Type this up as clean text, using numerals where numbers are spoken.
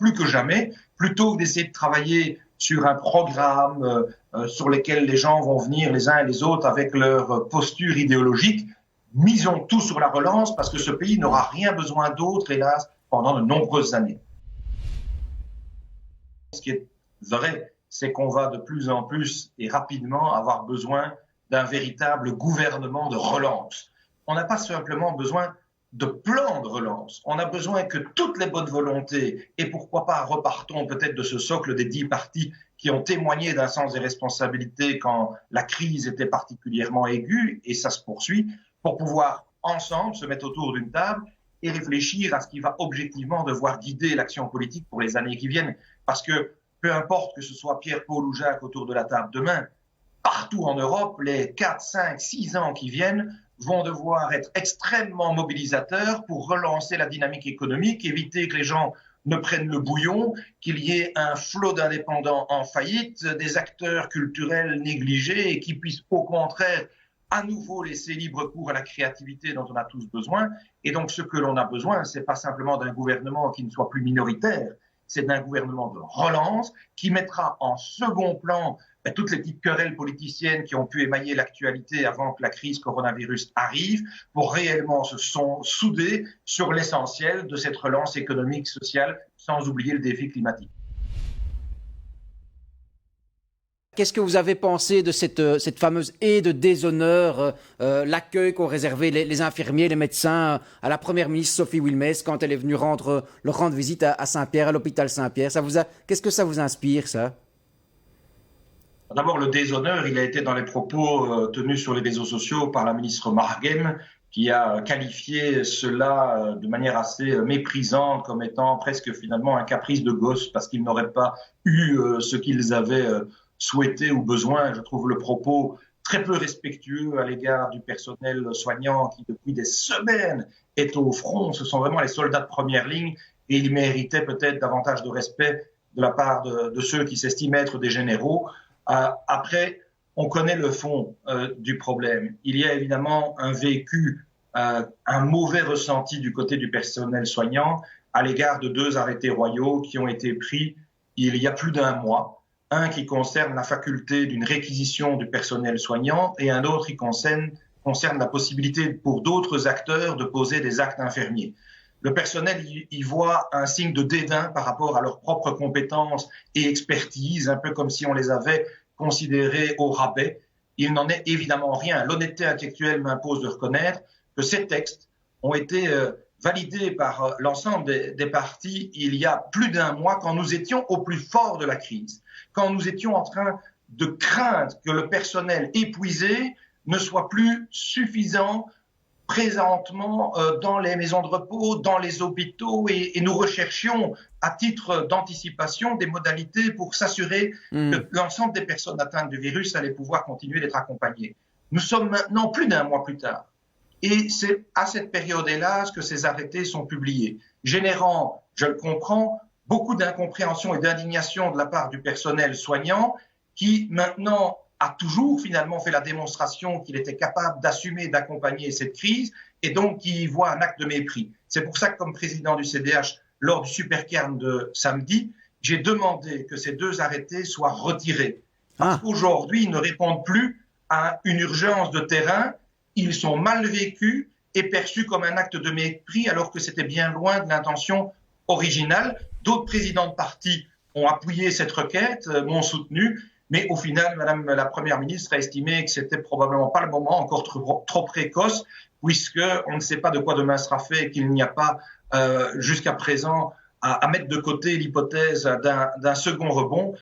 plus que jamais, plutôt que d'essayer de travailler sur un programme sur lequel les gens vont venir les uns et les autres avec leur posture idéologique. Misons tout sur la relance parce que ce pays n'aura rien besoin d'autre, hélas, pendant de nombreuses années. Ce qui est vrai, c'est qu'on va de plus en plus et rapidement avoir besoin d'un véritable gouvernement de relance. On n'a pas simplement besoin de plan de relance. On a besoin que toutes les bonnes volontés, et pourquoi pas repartons peut-être de ce socle des 10 partis qui ont témoigné d'un sens des responsabilités quand la crise était particulièrement aiguë, et ça se poursuit, pour pouvoir ensemble se mettre autour d'une table et réfléchir à ce qui va objectivement devoir guider l'action politique pour les années qui viennent. Parce que peu importe que ce soit Pierre, Paul ou Jacques autour de la table demain, partout en Europe, les 4, 5, 6 ans qui viennent vont devoir être extrêmement mobilisateurs pour relancer la dynamique économique, éviter que les gens ne prennent le bouillon, qu'il y ait un flot d'indépendants en faillite, des acteurs culturels négligés et qui puissent au contraire à nouveau laisser libre cours à la créativité dont on a tous besoin. Et donc ce que l'on a besoin, c'est pas simplement d'un gouvernement qui ne soit plus minoritaire, c'est d'un gouvernement de relance qui mettra en second plan toutes les petites querelles politiciennes qui ont pu émailler l'actualité avant que la crise coronavirus arrive, pour réellement se souder sur l'essentiel de cette relance économique, sociale, sans oublier le défi climatique. Qu'est-ce que vous avez pensé de cette fameuse haie de déshonneur, l'accueil qu'ont réservé les infirmiers, les médecins à la première ministre Sophie Wilmès quand elle est venue rendre visite à Saint-Pierre, à l'hôpital Saint-Pierre? Qu'est-ce que ça vous inspire, ça? D'abord, le déshonneur, il a été dans les propos tenus sur les réseaux sociaux par la ministre Marguem, qui a qualifié cela de manière assez méprisante comme étant presque finalement un caprice de gosse parce qu'ils n'auraient pas eu ce qu'ils avaient souhaité ou besoin. Je trouve le propos très peu respectueux à l'égard du personnel soignant qui depuis des semaines est au front. Ce sont vraiment les soldats de première ligne et ils méritaient peut-être davantage de respect de la part de ceux qui s'estiment être des généraux. Après, on connaît le fond du problème. Il y a évidemment un vécu, un mauvais ressenti du côté du personnel soignant à l'égard de 2 arrêtés royaux qui ont été pris il y a plus d'1 mois. Un qui concerne la faculté d'une réquisition du personnel soignant et un autre qui concerne la possibilité pour d'autres acteurs de poser des actes infirmiers. Le personnel y voit un signe de dédain par rapport à leurs propres compétences et expertise, un peu comme si on les avait considérés au rabais. Il n'en est évidemment rien. L'honnêteté intellectuelle m'impose de reconnaître que ces textes ont été validés par l'ensemble des partis il y a plus d'1 mois, quand nous étions au plus fort de la crise, quand nous étions en train de craindre que le personnel épuisé ne soit plus suffisant présentement dans les maisons de repos, dans les hôpitaux, et nous recherchions à titre d'anticipation des modalités pour s'assurer que l'ensemble des personnes atteintes du virus allaient pouvoir continuer d'être accompagnées. Nous sommes maintenant plus d'1 mois plus tard. Et c'est à cette période, hélas, que ces arrêtés sont publiés, générant, je le comprends, beaucoup d'incompréhension et d'indignation de la part du personnel soignant qui maintenant a toujours finalement fait la démonstration qu'il était capable d'assumer, d'accompagner cette crise et donc qui voit un acte de mépris. C'est pour ça que comme président du CDH, lors du Supercarn de samedi, j'ai demandé que ces 2 arrêtés soient retirés. Parce qu'aujourd'hui, ils ne répondent plus à une urgence de terrain. Ils sont mal vécus et perçus comme un acte de mépris alors que c'était bien loin de l'intention originale. D'autres présidents de partis ont appuyé cette requête, m'ont soutenu. Mais au final, Madame la Première ministre a estimé que c'était probablement pas le moment, encore trop précoce, puisqu'on ne sait pas de quoi demain sera fait et qu'il n'y a pas jusqu'à présent à mettre de côté l'hypothèse d'un second rebond.